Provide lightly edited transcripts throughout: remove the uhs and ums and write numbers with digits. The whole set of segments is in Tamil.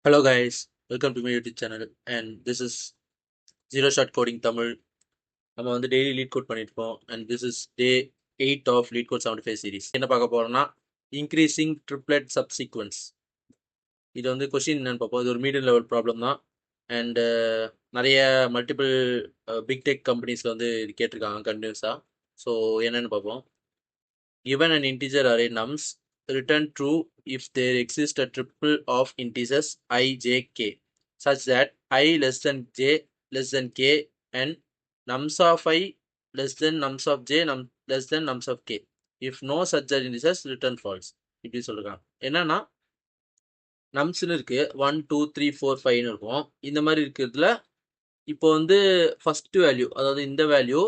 Hello guys, welcome to my YouTube channel and this is Zero Shot Coding Tamil. நம்ம வந்து டெய்லி லீட் கோட் பண்ணிட்டு இருக்கோம் and this is day 8 of LeetCode 75 series. என்ன பார்க்க போறோம்னா increasing triplet subsequence. இது வந்து கொஸ்டின் என்னன்னு பார்ப்போம். இது ஒரு மீடியம் லெவல் ப்ராப்ளம் தான் அண்ட் நிறைய மல்டிபிள் பிக் டெக் கம்பெனிஸ்ல வந்து இது கேட்டிருக்காங்க கண்டினியூஸாக. ஸோ என்னன்னு பார்ப்போம். Given an integer array nums, return true if there exists a triple of integers I, j, k, such that I less than j less than k and nums of I less than nums of j less than nums of k. If no such integers, return false. இப்படி சொல்றாங்க. என்னன்னா நம்ஸ்னு இருக்கு 1 2 3 4 5 இருக்கும். இந்த மாதிரி இருக்கிறதுல இப்போ வந்து ஃபர்ஸ்ட் வேல்யூ, அதாவது இந்த வேல்யூ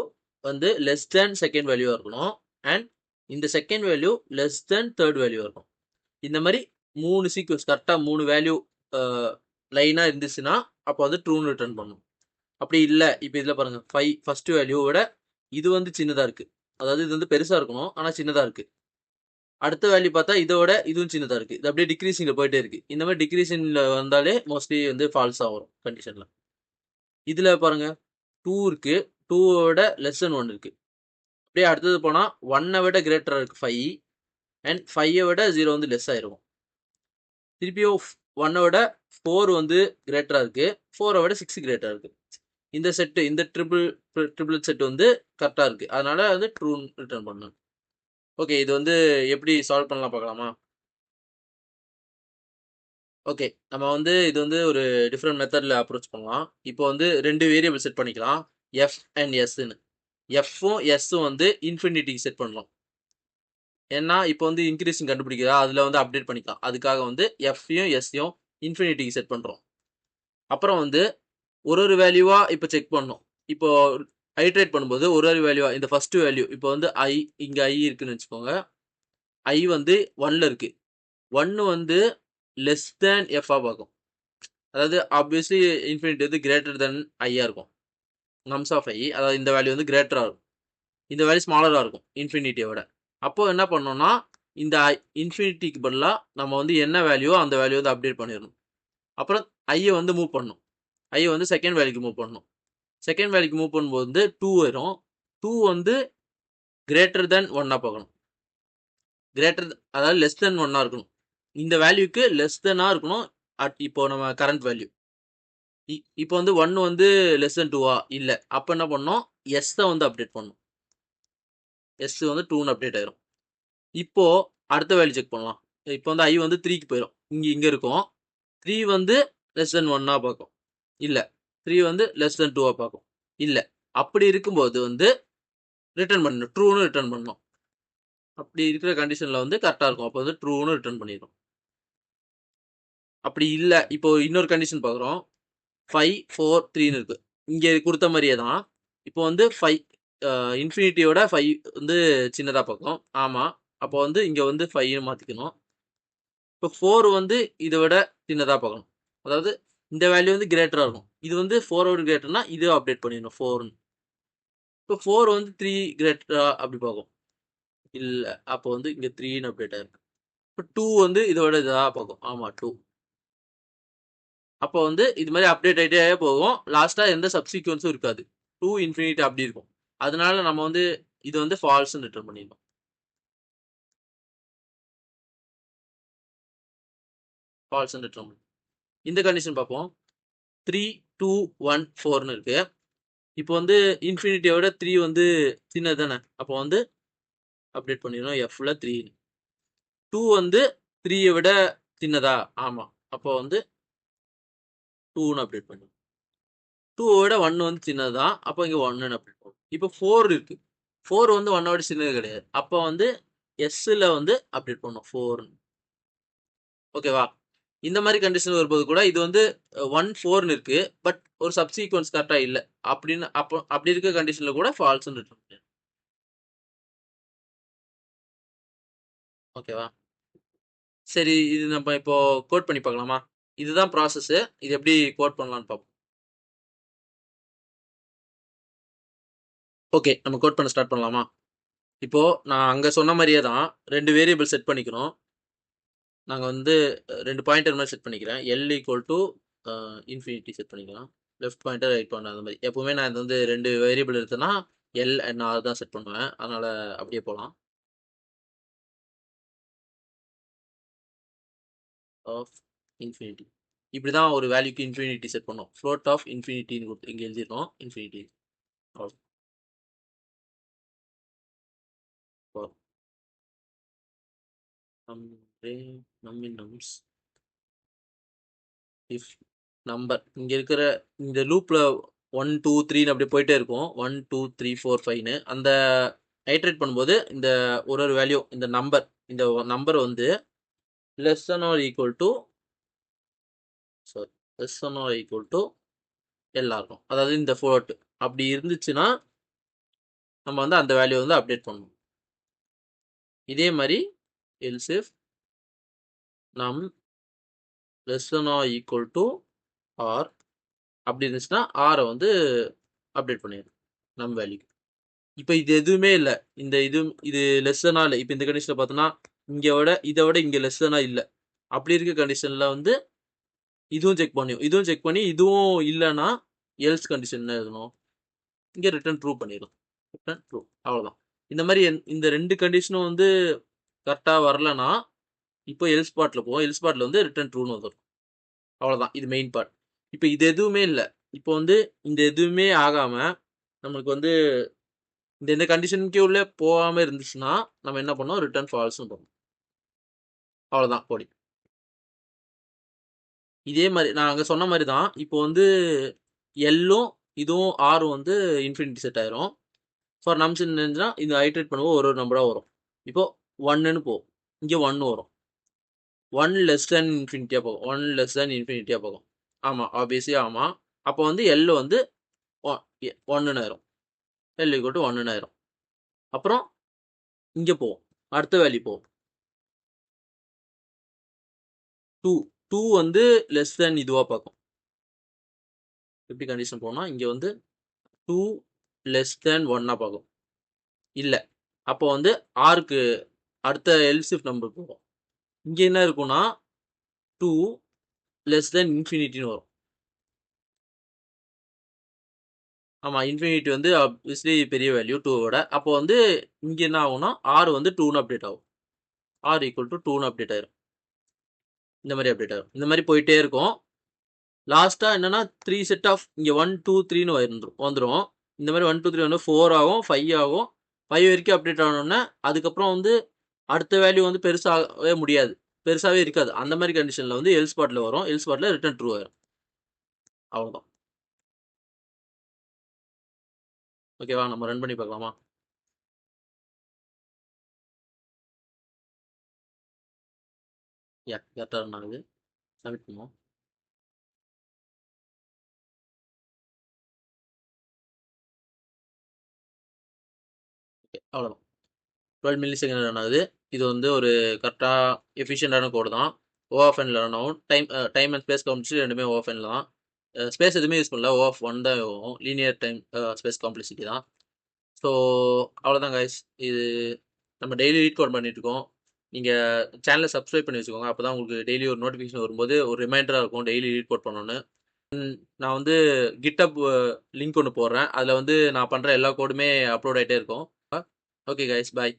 வந்து லெஸ் தேன் செகண்ட் வேல்யூவா இருக்கணும் அண்ட் இந்த second value less then third value இருக்கும். இந்த மாதிரி 3 சீக்வன்ஸ் கரெக்டாக 3 வேல்யூ லைனாக இருந்துச்சுன்னா அப்போ வந்து ட்ரூன்னு ரிட்டர்ன் பண்ணும். அப்படி இல்லை, இப்போ இதில் பாருங்கள் 5 ஃபர்ஸ்ட் வேல்யூவோட இது வந்து சின்னதாக இருக்குது, அதாவது இது வந்து பெருசாக இருக்கணும் ஆனால் சின்னதாக இருக்குது. அடுத்த வேல்யூ பார்த்தா இதோட இதுவும் சின்னதாக இருக்குது. இது அப்படியே டிக்ரீசிங்கில் போயிட்டே இருக்குது. இந்த மாதிரி டிக்ரீசிங்கில் வந்தாலே மோஸ்ட்லி வந்து ஃபால்ஸாக வரும் கண்டிஷனில். இதில் பாருங்கள் 2 இருக்குது, 2வோட லெஸ் தென் 1 இருக்குது. அப்படியே அடுத்தது போனால் 1 விட கிரேட்டராக இருக்குது 5 அண்ட் 5 விட 0 வந்து லெஸ் ஆயிருக்கும். திருப்பியும் 1 விட 4 வந்து கிரேட்டராக இருக்குது, 4 விட 6 கிரேட்டராக இருக்குது. இந்த செட்டு, இந்த ட்ரிபிள் செட் வந்து கரெக்டாக இருக்குது, அதனால வந்து ட்ரூ ரிட்டர்ன் பண்ணணும். ஓகே, இது வந்து எப்படி சால்வ் பண்ணலாம் பார்க்கலாமா? ஓகே, நம்ம வந்து இது வந்து ஒரு டிஃப்ரெண்ட் மெத்தடில் அப்ரோச் பண்ணலாம். இப்போ வந்து 2 வேரியபிள் செட் பண்ணிக்கலாம், எஃப் அண்ட் எஸ்ன்னு. எஃப்பும் எஸ்ஸும் வந்து இன்ஃபினிட்டிக்கு செட் பண்ணலாம். ஏன்னா இப்போ வந்து இன்க்ரீஸிங் கண்டுபிடிக்கிறா அதில் வந்து அப்டேட் பண்ணிக்கலாம். அதுக்காக வந்து எஃப்யும் எஸ்ஸையும் இன்ஃபினிட்டிக்கு செட் பண்ணுறோம். அப்புறம் வந்து ஒரு வேல்யூவாக இப்போ செக் பண்ணோம். இப்போ ஐட்ரேட் பண்ணும்போது ஒரு வேல்யூவா, இந்த ஃபர்ஸ்ட் வேல்யூ இப்போ வந்து ஐ, இங்கே ஐ இருக்குன்னு வச்சுக்கோங்க. ஐ வந்து 1ல் இருக்குது. 1 வந்து லெஸ் தேன் எஃபாக பார்க்கும். அதாவது ஆப்வியஸ்லி இன்ஃபினிட்டி வந்து கிரேட்டர் தென் ஐயா இருக்கும். நம்ஸ் ஆஃப் ஐ, அதாவது இந்த வேல்யூ வந்து கிரேட்டராக இருக்கும், இந்த வேல்யூ ஸ்மாலராக இருக்கும் இன்ஃபினிட்டியோட. அப்போ என்ன பண்ணோம்னா இந்த இன்ஃபினிட்டிக்கு பதிலாக நம்ம வந்து என்ன வேல்யூவோ அந்த வேல்யூ வந்து அப்டேட் பண்ணிடணும். அப்புறம் ஐயை வந்து மூவ் பண்ணணும். ஐயை வந்து செகண்ட் வேல்யூக்கு மூவ் பண்ணணும். செகண்ட் வேல்யூக்கு மூவ் பண்ணும்போது வந்து 2 வரும். 2 வந்து கிரேட்டர் தென் 1ஆக பார்க்கணும். அதாவது லெஸ் தென் 1ஆக இருக்கணும். இந்த வேல்யூக்கு லெஸ் தென்னாக இருக்கணும் இப்போ நம்ம கரண்ட் வேல்யூ. இப்போ வந்து 1 வந்து லெஸ் தென் 2வா இல்லை, அப்போ என்ன பண்ணோம், எஸ்ஸை வந்து அப்டேட் பண்ணணும். எஸ் வந்து 2ன்னு அப்டேட் ஆயிரும். இப்போ அடுத்த வேல்யூ செக் பண்ணலாம். இப்போ வந்து ஐ வந்து 3க்கு போயிடும். இங்கே இருக்கும். 3 வந்து லெஸ் தென் 1ஆ பார்க்கும், இல்லை 3 வந்து லெஸ் தென் 2ஆ பார்க்கும், இல்லை. அப்படி இருக்கும்போது வந்து ரிட்டர்ன் பண்ணணும், ட்ரூன்னு ரிட்டர்ன் பண்ணணும். அப்படி இருக்கிற கண்டிஷனில் வந்து கரெக்டாக இருக்கும், அப்போ வந்து ட்ரூன்னு ரிட்டர்ன் பண்ணிடும். அப்படி இல்லை, இப்போ இன்னொரு கண்டிஷன் பார்க்குறோம். 5 4 3ன்னு இருக்கு. இங்கே கொடுத்த மாதிரியே தான். இப்போ வந்து 5 இன்ஃபினிட்டியோட 5 வந்து சின்னதாக பார்க்கும். ஆமாம், அப்போ வந்து இங்கே வந்து 5ன்னு மாற்றிக்கணும். இப்போ 4 வந்து இதை விட சின்னதாக பார்க்கணும், அதாவது இந்த வேல்யூ வந்து கிரேட்டராக இருக்கும். இது வந்து 4 கிரேட்டர்னா இதே அப்டேட் பண்ணிடணும் 4ன்னு. இப்போ 4 வந்து 3 கிரேட்டரா அப்படி பார்க்கும், இல்லை அப்போ வந்து இங்கே 3ன்னு அப்டேட் ஆயிருக்கு. இப்போ 2 வந்து இதோட இதாக பார்க்கும், ஆமாம் 2. அப்போ வந்து இது மாதிரி அப்டேட் ஆகிட்டே போகும். லாஸ்ட்டாக எந்த சப்சீக்வன்ஸும் இருக்காது, 2 இன்ஃபினிட்டி அப்படி இருக்கும். அதனால நம்ம வந்து இது வந்து ஃபால்ஸ்ன்னு ரிட்டர்ன் பண்ணிடணும். ஃபால்ஸ்ன்னு ரிட்டர்ன் பண்ணணும். இந்த கண்டிஷன் பார்ப்போம். 3 2 1 4ன்னு இருக்கு. இப்போ வந்து இன்ஃபினிட்டியோட 3 வந்து சின்னது தானே, அப்போ வந்து அப்டேட் பண்ணிடணும் எஃப்ல 3. 2 வந்து 3யை விட சின்னதா, ஆமாம், அப்போ வந்து 2ன்னு அப்டேட் பண்ணணும். 2வோட 1 வந்து சின்னது தான், அப்போ இங்கே 1ன்னு அப்டேட் பண்ணணும். இப்போ 4 இருக்கு. 4 வந்து 1ஓட சின்னது கிடையாது, அப்போ வந்து எஸ்ஸில் வந்து அப்டேட் பண்ணணும் 4ன்னு. ஓகேவா? இந்த மாதிரி கண்டிஷன் வரும்போது கூட இது வந்து 1 4ன்னு இருக்கு, பட் ஒரு சப்சீக்வன்ஸ் கரெக்டாக இல்லை அப்படின்னு, அப்படி இருக்க கண்டிஷனில் கூட ஃபால்ஸ்ன்னு ரிட்டர்ன் பண்ணிடணும். ஓகேவா? சரி, இது நம்ம இப்போ கோட் பண்ணி பார்க்கலாமா? இதுதான் ப்ராசஸ். இது எப்படி கோட் பண்ணலாம்னு பார்ப்போம். ஓகே, நம்ம கோட் பண்ண ஸ்டார்ட் பண்ணலாமா? இப்போ நான் அங்கே சொன்ன மாதிரியே தான் 2 வேரியபிள் செட் பண்ணிக்கணும். நாங்கள் வந்து 2 பாயிண்டர் மாதிரி செட் பண்ணிக்கிறேன். L equal to infinity set பண்ணிக்கலாம். லெஃப்ட் பாயிண்டர் ரைட் பாயிண்டர் அந்த மாதிரி. எப்பவுமே நான் இது வந்து 2 வேரியபிள் எடுத்தேன்னா எல் அண்ட் ஆர் தான் செட் பண்ணுவேன். அதனால அப்படியே போகலாம். ஆஃப் இன்ஃபினிட்டி இப்படி தான் ஒரு வேல்யூக்கு இன்ஃபினிட்டி செட் பண்ணோம். ஃப்ளோட் ஆஃப் இன்ஃபினிட்டின்னு கொடுத்து இங்கே எழுதிருக்கோம். இன்ஃபினிட்டி நம்ஸ் இஃப் நம்பர் இங்கே இருக்கிற இந்த லூப்பில் 1 2 3ன்னு அப்படியே போயிட்டே இருக்கும். 1 2 3 4 5ன்னு அந்த ஐட்ரேட் பண்ணும்போது இந்த ஒரு வேல்யூ இந்த நம்பர் வந்து less than or equal to எல்லாம் இருக்கும். அதாவது இந்த ஃப்ளோட் அப்படி இருந்துச்சுன்னா நம்ம வந்து அந்த வேல்யூ வந்து அப்டேட் பண்ணணும். இதே மாதிரி எல்ஸ் இஃப் நம் less than or equal to R அப்படி இருந்துச்சுன்னா ஆரை வந்து அப்டேட் பண்ணிடணும் நம் வேல்யூ. இப்போ இது எதுவுமே இல்லை. இது லெஸ் தானா இல்லை. இப்போ இந்த கண்டிஷனில் பார்த்தோன்னா இதை விட இங்கே லெஸ் தானா இல்லை. அப்படி இருக்க கண்டிஷனில் வந்து இதுவும் செக் பண்ணி இதுவும் இல்லைன்னா எல்ஸ் கண்டிஷன் என்ன எழுதணும்? இங்கே ரிட்டர்ன் ட்ரூ பண்ணிடும். ரிட்டர்ன் ட்ரூ அவ்வளோதான். இந்த மாதிரி இந்த 2 கண்டிஷனும் வந்து கரெக்டாக வரலன்னா இப்போ எல்ஸ் பார்ட்டில் போவோம். எல்ஸ் பார்ட்டில் வந்து ரிட்டர்ன் ட்ரூன்னு வந்துடும். அவ்வளோதான். இது மெயின் பார்ட். இப்போ இது எதுவுமே இல்லை. இப்போ வந்து இந்த எதுவுமே ஆகாமல் நம்மளுக்கு வந்து இந்த கண்டிஷனுக்கே உள்ளே போகாமல் இருந்துச்சுன்னா நம்ம என்ன பண்ணோம்? ரிட்டர்ன் ஃபால்ஸ்னு போகணும். அவ்வளோதான் கோடி. இதே மாதிரி நான் அங்கே சொன்ன மாதிரி தான். இப்போ வந்து எல்லும் இதுவும் ஆரும் வந்து இன்ஃபினிட்டி செட் ஆயிரும். ஃபார் நம்ஸ் இருந்துச்சுன்னா இந்த ஐட்ரேட் பண்ணுவோம். ஒரு நம்பராக வரும். இப்போ 1ன்னு போகும். இங்கே 1 வரும். 1 லெஸ் தேன் இன்ஃபினிட்டியாக போகும். 1 லெஸ் தேன் இன்ஃபினிட்டியாக போகும். ஆமாம், ஆப்வியஸ்லி ஆமாம். அப்போ வந்து எல் வந்து 1ன்னு ஆயிரும். எல் ஈக்குவல் டு 1ன்னு ஆயிரும். அப்புறம் இங்கே போவோம். அடுத்த வேல்யூ போவோம். 2 வந்து லெஸ் தேன் இதுவாக பார்க்கும். எப்படி கண்டிஷன் போனால் இங்கே வந்து 2 லெஸ் தேன் 1ஆக பார்க்கும். இல்லை, அப்போ வந்து ஆருக்கு அடுத்த எல்சிஃப் நம்பர் போகும். இங்கே என்ன இருக்குன்னா 2 லெஸ் தேன் இன்ஃபினிட்டின்னு வரும். ஆமாம், இன்ஃபினிட்டி வந்து ஆப்வியஸ்லி பெரிய வேல்யூ 2வோட. அப்போ வந்து இங்கே என்ன ஆகும்னா ஆர் வந்து 2ன்னு அப்டேட் ஆகும். ஆர் ஈக்குவல் டு 2ன்னு அப்டேட் ஆயிரும். இந்த மாதிரி அப்டேட் ஆகும். இந்த மாதிரி போயிட்டே இருக்கும். லாஸ்ட்டாக என்னன்னா 3 செட் ஆஃப் இங்கே 1 2 3ன்னு வந்துடும். இந்த மாதிரி 1 2 3 வந்து 4 ஆகும், 5 ஆகும். 5 வரைக்கும் அப்டேட் ஆகணும்னா அதுக்கப்புறம் வந்து அடுத்த வேல்யூ வந்து பெருசாகவே முடியாது, பெருசாகவே இருக்காது. அந்த மாதிரி கண்டிஷனில் வந்து எல் ஸ்பாட்டில் வரும். எல் ஸ்பாட்டில் ரிட்டர்ன் ட்ரூ ஆயிரும். அவ்வளோதான். ஓகேவா? நம்ம ரன் பண்ணி பார்க்கலாமா? கரெக்டாக ரன் ஆகுது. சப்மிட் பண்ணுவோம். ஓகே, அவ்வளோதான். 12 மில்லி செகண்ட் ரன் ஆகுது. இது வந்து ஒரு கரெக்டாக எஃபிஷியண்டான கோடு தான். ஓஎஃப்என்ல ரன் ஆகும். டைம் அண்ட் ஸ்பேஸ் காம்ப்ளெக்சிட்டி ரெண்டுமே ஓஎஃப்என்ல தான். ஸ்பேஸ் எதுவுமே யூஸ் பண்ணல. OF1 தான் ஆகும். லீனியர் டைம் ஸ்பேஸ் காம்ப்ளெக்சிட்டி தான். ஸோ அவ்வளோதான் கைஸ். இது நம்ம டெய்லி ரீட் கோட் பண்ணிட்டுருக்கோம். நீங்கள் சேனலை சப்ஸ்கிரைப் பண்ணி வச்சுக்கோங்க. அப்போ தான் உங்களுக்கு டெய்லி ஒரு நோட்டிஃபிகேஷன் வரும்போது ஒரு ரிமைண்டராக இருக்கும் டெய்லி ரீட் கோட் பண்ணணுன்னு. நான் வந்து GitHub லிங்க் ஒன்று போடுறேன். அதில் வந்து நான் பண்ணுற எல்லா கோடுமே அப்லோட் ஆகிட்டே இருக்கும். ஓகே கைஸ், பாய்.